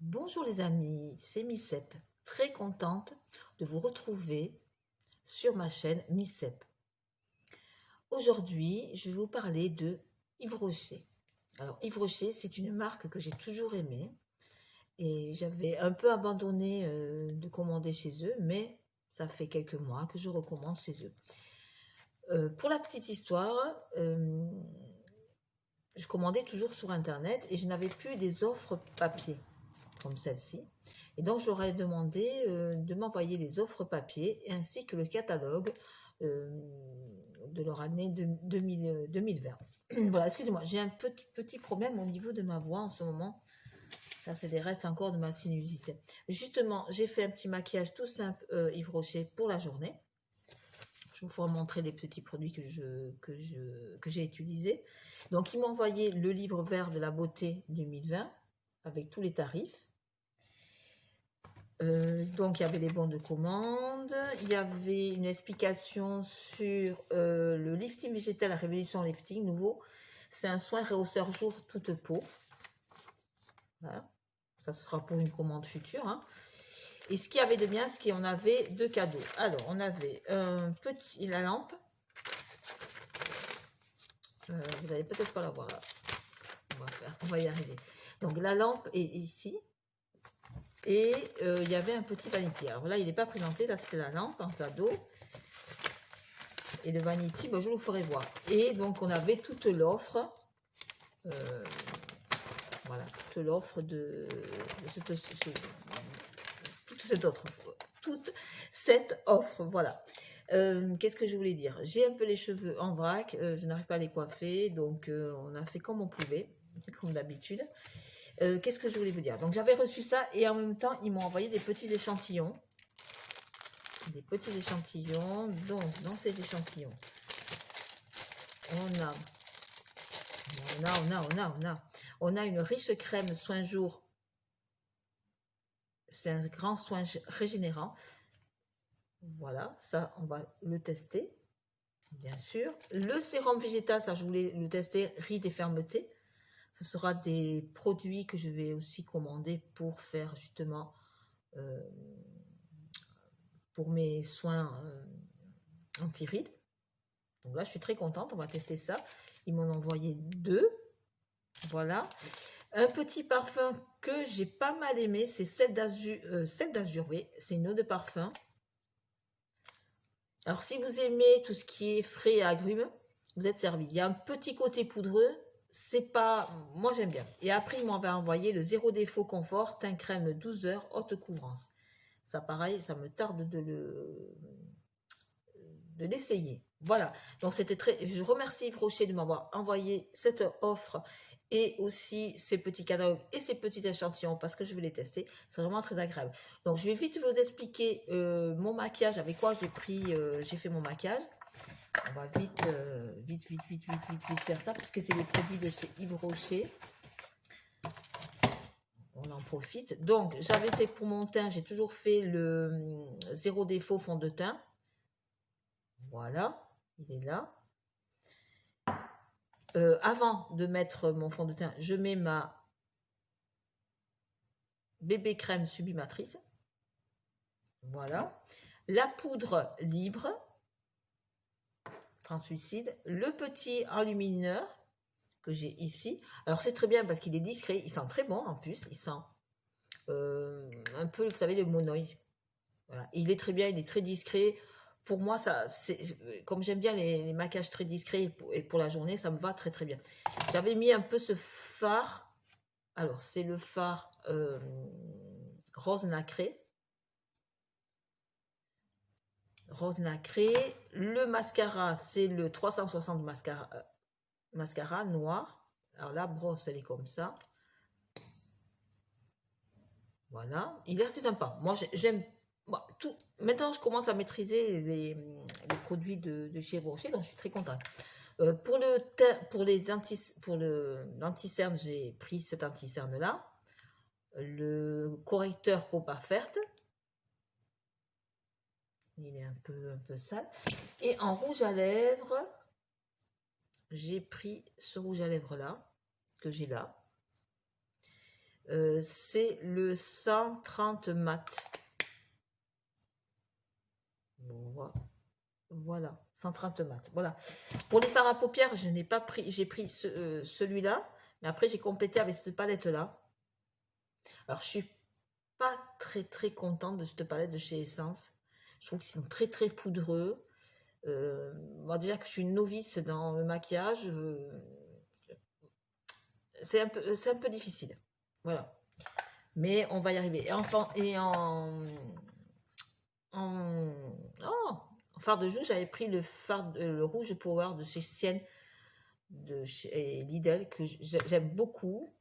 Bonjour les amis, c'est Missep, très contente de vous retrouver sur ma chaîne Missep. Aujourd'hui, je vais vous parler de Yves Rocher. Alors Yves Rocher, c'est une marque que j'ai toujours aimée et j'avais un peu abandonné de commander chez eux, mais ça fait quelques mois que je recommande chez eux. Pour la petite histoire, je commandais toujours sur internet et je n'avais plus des offres papier comme celle-ci. Et donc, je leur ai demandé de m'envoyer les offres papier ainsi que le catalogue de leur année 2020. Voilà, excusez-moi, j'ai un petit problème au niveau de ma voix en ce moment. Ça, c'est des restes encore de ma sinusite. Justement, j'ai fait un petit maquillage tout simple Yves Rocher pour la journée. Je vous montrer les petits produits que j'ai utilisés. Donc, ils m'ont envoyé le livre vert de la beauté 2020 avec tous les tarifs. Donc, il y avait les bons de commande, il y avait une explication sur le lifting végétal, la révolution lifting nouveau. C'est un soin rehausseur jour toute peau. Voilà. Ça sera pour une commande future. Hein. Et ce qu'il y avait de bien, c'est qu'on avait deux cadeaux. Alors, on avait la lampe. Vous n'allez peut-être pas la voir là. On va y arriver. Donc, la lampe est ici. Et il y avait un petit vanity. Alors là, il n'est pas présenté. Là, c'était la lampe en cadeau. Et le vanity, ben, je vous ferai voir. Et donc, on avait toute l'offre. Voilà, toute l'offre toute cette offre, voilà. Qu'est-ce que je voulais dire? J'ai un peu les cheveux en vrac. Je n'arrive pas à les coiffer. Donc, on a fait comme on pouvait, comme d'habitude. Qu'est-ce que je voulais vous dire? Donc, j'avais reçu ça et en même temps, ils m'ont envoyé des petits échantillons. Donc, dans ces échantillons, on a une riche crème soin jour. C'est un grand soin régénérant. Voilà, ça, on va le tester, bien sûr. Le sérum végétal, ça, je voulais le tester, rides et fermeté. Ce sera des produits que je vais aussi commander pour faire justement pour mes soins anti-rides. Donc là, je suis très contente, on va tester ça. Ils m'en ont envoyé deux. Voilà. Un petit parfum que j'ai pas mal aimé, c'est Celle d'Azur, oui, c'est une eau de parfum. Alors, si vous aimez tout ce qui est frais et agrumes, vous êtes servi. Il y a un petit côté poudreux, c'est pas... Moi, j'aime bien. Et après, ils m'ont envoyé le Zéro Défaut Confort, teint crème 12 heures, haute couvrance. Ça, pareil, ça me tarde de l'essayer. Voilà. Donc, c'était très... Je remercie Yves Rocher de m'avoir envoyé cette offre et aussi ces petits catalogues et ces petits échantillons parce que je vais les tester. C'est vraiment très agréable. Donc, je vais vite vous expliquer mon maquillage, avec quoi j'ai fait mon maquillage. On va vite faire ça parce que c'est les produits de chez Yves Rocher. On en profite. Donc, j'avais fait pour mon teint, j'ai toujours fait le Zéro Défaut fond de teint. Voilà, il est là. Avant de mettre mon fond de teint, je mets ma bébé crème sublimatrice. Voilà. La poudre libre, translucide. Le petit enlumineur que j'ai ici. Alors, c'est très bien parce qu'il est discret. Il sent très bon en plus. Il sent un peu, vous savez, le monoï. Voilà. Il est très bien, il est très discret. Pour moi, ça, comme j'aime bien les maquillages très discrets et pour la journée, ça me va très très bien. J'avais mis un peu ce fard. Alors, c'est le fard rose nacré. Rose nacré. Le mascara, c'est le 360 mascara noir. Alors, la brosse, elle est comme ça. Voilà. Il est assez sympa. Moi, j'aime tout. Maintenant, je commence à maîtriser les produits de chez Rocher, donc je suis très contente. Pour l'anti-cerne, j'ai pris cet anti-cerne là. Le correcteur peau parfaite. Il est un peu sale. Et en rouge à lèvres, j'ai pris ce rouge à lèvres là, que j'ai là. C'est le 130 mat. Voilà, 130 mat. Voilà. Pour les fards à paupières, je n'ai pas pris, j'ai pris celui-là, mais après j'ai complété avec cette palette-là. Alors, je suis pas très contente de cette palette de chez Essence. Je trouve qu'ils sont très poudreux. On va dire que je suis une novice dans le maquillage. C'est un peu difficile. Voilà. Mais on va y arriver. En fard de joue, j'avais pris le rouge Power de chez Sienne, de chez Lidl, que j'aime beaucoup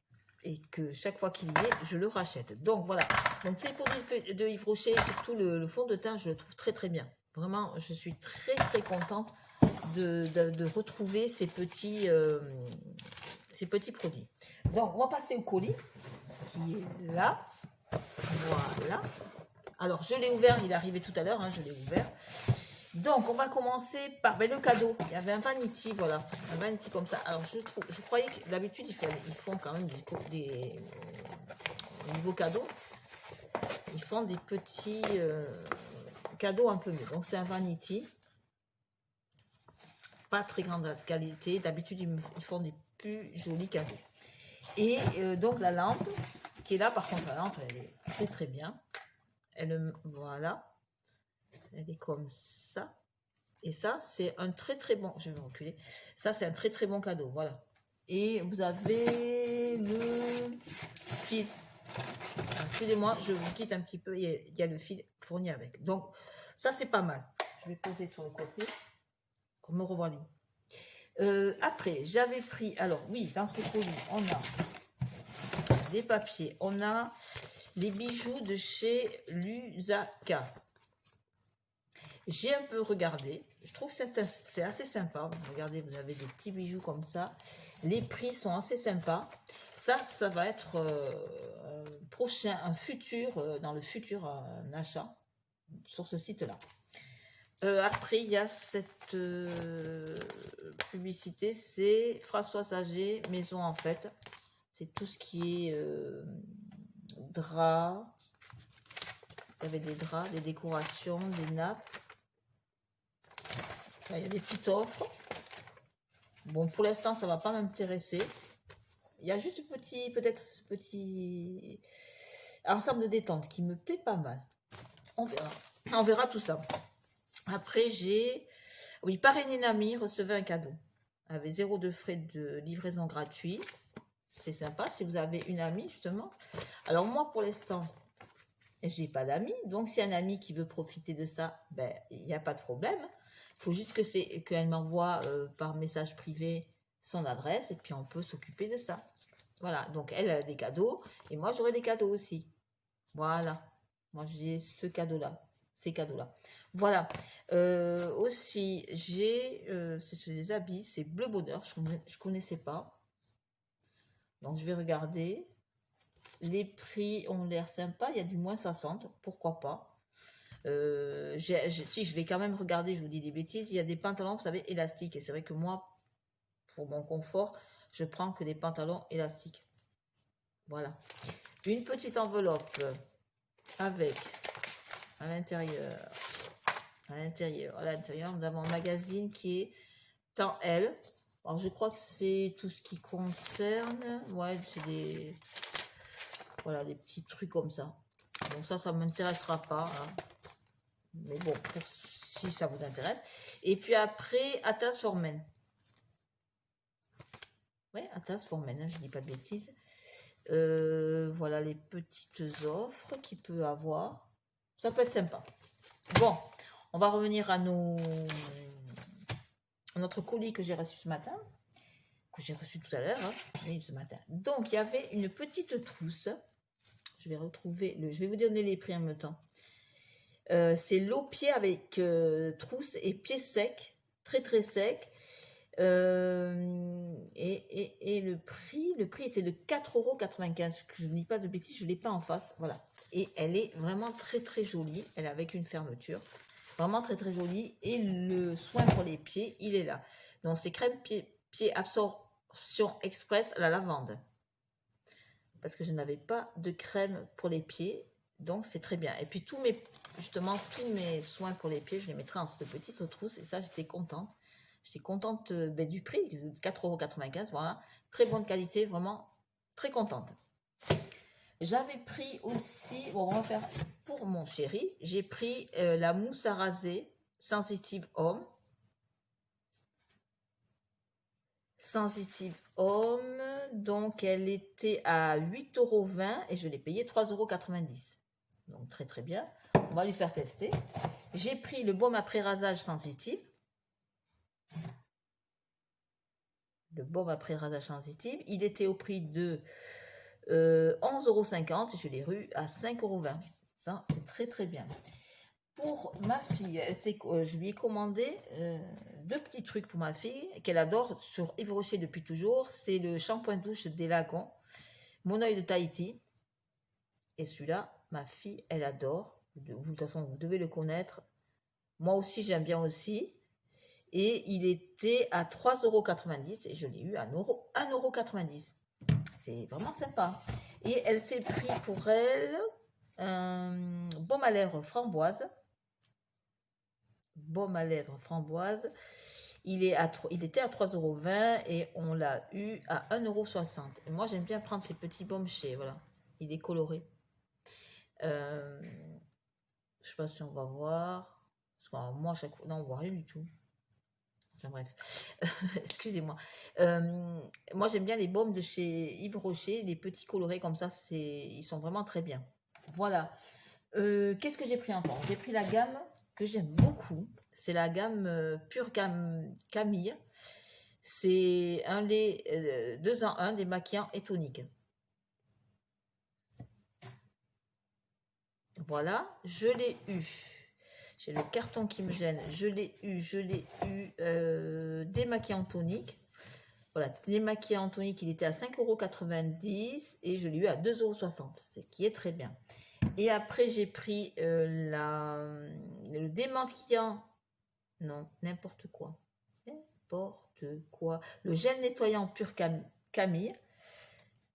et que chaque fois qu'il y est, je le rachète. Donc voilà. Donc tous les produits de Yves Rocher, surtout le fond de teint, je le trouve très bien. Vraiment, je suis très contente de retrouver ces petits produits. Donc on va passer au colis qui est là. Voilà. Alors je l'ai ouvert, il est arrivé tout à l'heure, hein, je l'ai ouvert. Donc on va commencer par le cadeau. Il y avait un vanity, voilà, un vanity comme ça. Alors je croyais que d'habitude ils font quand même des niveau cadeaux. Ils font des petits cadeaux un peu mieux. Donc c'est un vanity, pas très grande qualité. D'habitude ils font des plus jolis cadeaux. Et donc la lampe qui est là, par contre la lampe elle est très bien. Voilà, elle est comme ça. Et ça, c'est un très bon, je vais me reculer, ça c'est un très bon cadeau, voilà. Et vous avez le fil. Excusez-moi, je vous quitte un petit peu, il y a le fil fourni avec. Donc, ça c'est pas mal. Je vais poser sur le côté, pour me revoir libre. Après, j'avais pris, alors oui, dans ce colis, on a des papiers, on a les bijoux de chez Lusaka. J'ai un peu regardé, je trouve que c'est assez sympa. Regardez, vous avez des petits bijoux comme ça. Les prix sont assez sympas. Ça va être un futur, dans le futur, un achat sur ce site-là. Après, il y a cette publicité, c'est François Sager, Maison en fait. C'est tout ce qui est draps. Vous avez des draps, des décorations, des nappes. Là, il y a des petites offres. Bon, pour l'instant, ça ne va pas m'intéresser. Il y a juste peut-être ce petit ensemble de détente qui me plaît pas mal. On verra. On verra tout ça. Après, oui, parrainer une amie, recevez un cadeau. Avec 0 de frais de livraison gratuit. C'est sympa si vous avez une amie, justement. Alors, moi, pour l'instant, j'ai pas d'amis. Donc, si un ami qui veut profiter de ça, ben, il n'y a pas de problème. Il faut juste qu'elle m'envoie par message privé son adresse et puis on peut s'occuper de ça. Voilà, donc elle a des cadeaux et moi j'aurai des cadeaux aussi. Voilà, moi j'ai ces cadeaux-là. Voilà, aussi j'ai des habits, c'est Bleu Bonheur, je connaissais pas. Donc je vais regarder. Les prix ont l'air sympas, il y a du moins 60, pourquoi pas. Si je vais quand même regarder, je vous dis des bêtises, il y a des pantalons, vous savez, élastiques. Et c'est vrai que moi, pour mon confort, je prends que des pantalons élastiques. Voilà. Une petite enveloppe avec, à l'intérieur, nous avons un magazine qui est Temps L. Alors, je crois que c'est tout ce qui concerne, ouais, c'est voilà, des petits trucs comme ça. Donc ça ne m'intéressera pas, hein. Mais bon, si ça vous intéresse. Et puis après, Atlas Formen. Ouais, Atlas Formen, hein, je dis pas de bêtises. Voilà les petites offres qu'il peut avoir. Ça peut être sympa. Bon, on va revenir à notre colis que j'ai reçu ce matin. Que j'ai reçu tout à l'heure, hein, mais ce matin. Donc, il y avait une petite trousse. Je vais retrouver je vais vous donner les prix en même temps. C'est l'eau pied avec trousse et pieds secs, très sec. Et le prix était de 4,95 €. Je ne dis pas de bêtises, je ne l'ai pas en face. Voilà. Et elle est vraiment très jolie. Elle est avec une fermeture. Vraiment très jolie. Et le soin pour les pieds, il est là. Donc c'est crème pied absorption express à la lavande. parce que je n'avais pas de crème pour les pieds, donc c'est très bien. Et puis justement, tous mes soins pour les pieds, je les mettrai dans cette petite trousse, et ça, j'étais contente. J'étais contente du prix, 4,95 €, voilà. Très bonne qualité, vraiment très contente. J'avais pris aussi, bon, on va faire pour mon chéri, j'ai pris la mousse à raser Sensitive Homme. Sensitive Homme, donc elle était à 8,20 € et je l'ai payé 3,90 €. Donc très très bien. On va lui faire tester. J'ai pris le baume après rasage Sensitive. Le baume après rasage Sensitive. Il était au prix de 11,50 € et je l'ai eu à 5,20 €. Ça, c'est très très bien. Pour ma fille, je lui ai commandé 2 petits trucs pour ma fille qu'elle adore sur Yves Rocher depuis toujours. C'est le shampoing douche des Lagons, Mon Oeil de Tahiti. Et celui-là, ma fille, elle adore. De toute façon, vous devez le connaître. Moi aussi, j'aime bien aussi. Et il était à 3,90 € et je l'ai eu à 1,90 €. C'est vraiment sympa. Et elle s'est pris pour elle un baume à lèvres framboise. Baume à lèvres framboise. Il était à 3,20 € et on l'a eu à 1,60 €. Et moi, j'aime bien prendre ces petits baumes chez, voilà. Il est coloré. Je sais pas si on va voir. Parce que moi, à chaque fois, non, on voit rien du tout. Enfin bref, excusez-moi. Moi, j'aime bien les baumes de chez Yves Rocher, les petits colorés comme ça, ils sont vraiment très bien. Voilà. Qu'est-ce que j'ai pris encore? J'ai pris la gamme que j'aime beaucoup. C'est la gamme Pure Camille. C'est un lait 2 en 1 démaquillant et tonique. Voilà, je l'ai eu. J'ai le carton qui me gêne. Je l'ai eu démaquillant tonique. Voilà, démaquillant tonique, il était à 5,90 € et je l'ai eu à 2,60 €, ce qui est très bien. Et après, j'ai pris le démaquillant, non, n'importe quoi. Le gel nettoyant Pure Camille.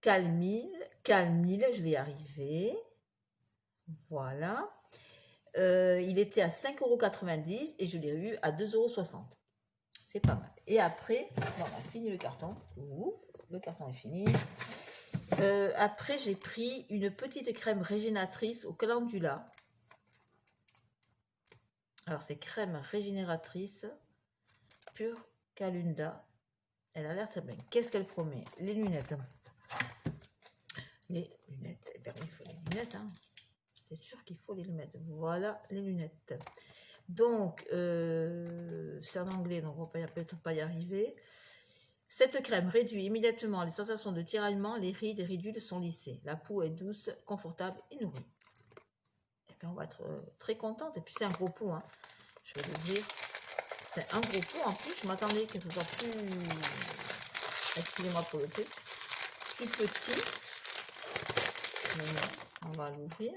Calmille, je vais y arriver. Voilà. Il était à 5,90 € et je l'ai eu à 2,60 €. C'est pas mal. Et après, on a fini le carton. Le carton est fini. Après, j'ai pris une petite crème régénératrice au calendula. Alors, c'est crème régénératrice Pure Calunda. Elle a l'air très bien. Qu'est-ce qu'elle promet? Les lunettes. Les lunettes. Eh bien, il faut les lunettes. Hein. C'est sûr qu'il faut les lunettes. Voilà les lunettes. Donc, c'est en anglais, donc on va peut-être pas y arriver. Cette crème réduit immédiatement les sensations de tiraillement, les rides et ridules sont lissées. La peau est douce, confortable et nourrie. Et bien, on va être très contente. Et puis, c'est un gros pot. Hein. Je vais l'ouvrir. C'est un gros pot. En plus, je m'attendais que ce soit plus... Excusez-moi pour le peu. Plus petit. On va l'ouvrir.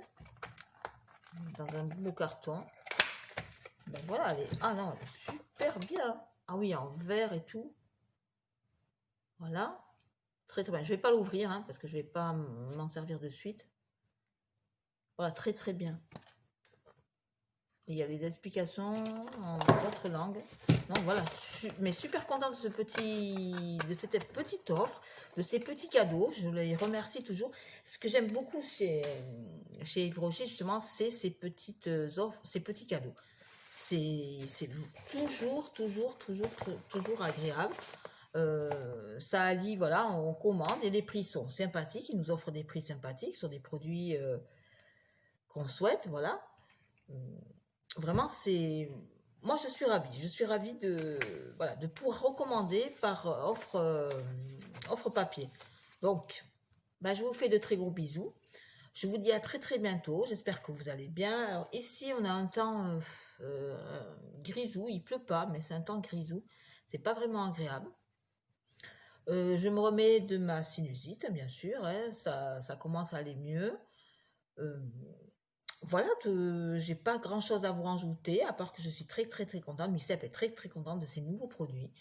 Dans un beau carton. Ben voilà, ah non, elle est super bien. Ah oui, en verre et tout. Voilà. Très très bien. Je ne vais pas l'ouvrir hein, parce que je ne vais pas m'en servir de suite. Voilà, très très bien. Il y a les explications en d'autres langues. Donc voilà, mais super contente de cette petite offre, de ces petits cadeaux. Je les remercie toujours. Ce que j'aime beaucoup chez Yves Rocher, justement, c'est ces petites offres, ces petits cadeaux. C'est toujours agréable. Ça allie, voilà, on commande et les prix sont sympathiques. Ils nous offrent des prix sympathiques sur des produits qu'on souhaite, voilà. Vraiment, moi, je suis ravie. Je suis ravie de pouvoir recommander par offre papier. Donc, ben, je vous fais de très gros bisous. Je vous dis à très très bientôt. J'espère que vous allez bien. Alors, ici, on a un temps grisou. Il pleut pas, mais c'est un temps grisou. C'est pas vraiment agréable. Je me remets de ma sinusite, bien sûr. Hein, ça commence à aller mieux. Voilà, j'ai pas grand chose à vous rajouter, à part que je suis très très très contente. Micep est très très contente de ces nouveaux produits.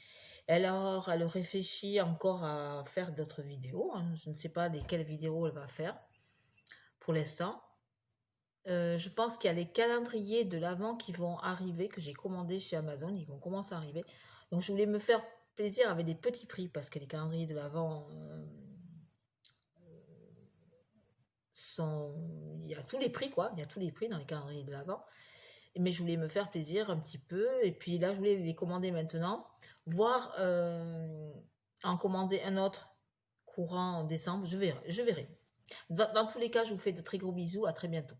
Alors, elle réfléchit encore à faire d'autres vidéos, hein. Je ne sais pas lesquelles vidéos elle va faire pour l'instant. Je pense qu'il y a les calendriers de l'Avent qui vont arriver, que j'ai commandé chez Amazon, ils vont commencer à arriver. Donc je voulais me faire plaisir avec des petits prix, parce que les calendriers de l'Avent il y a tous les prix, quoi. Il y a tous les prix dans les calendriers de l'Avent. Mais je voulais me faire plaisir un petit peu. Et puis là, je voulais les commander maintenant, voire en commander un autre courant en décembre. Je verrai. Dans tous les cas, je vous fais de très gros bisous. À très bientôt.